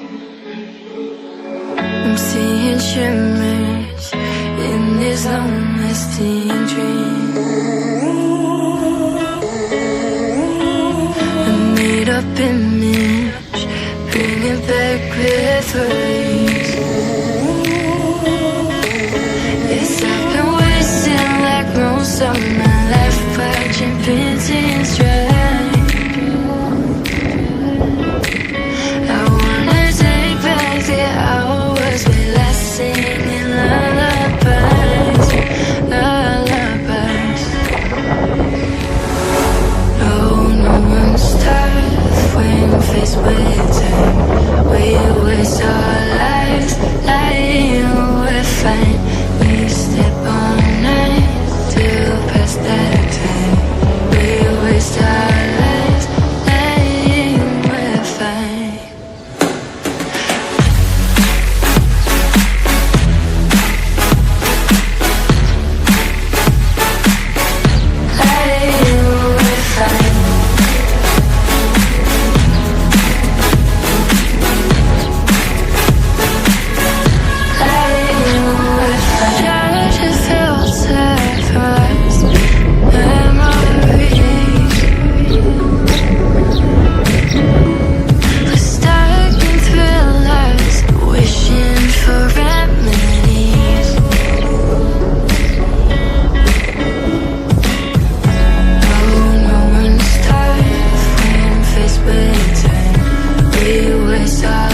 I'm seeing shimmers in this long-lasting dream. A made-up image, bring it back with worries. Yes, I've been wasting like most of my life, watching paintings dry. I wanna take back the hours we last singing lullabies, lullabies. No one's tough when faced with time. We waste our lives lying we're fine. We step on night to pass that time. We waste our lives lying we're fine. Stop.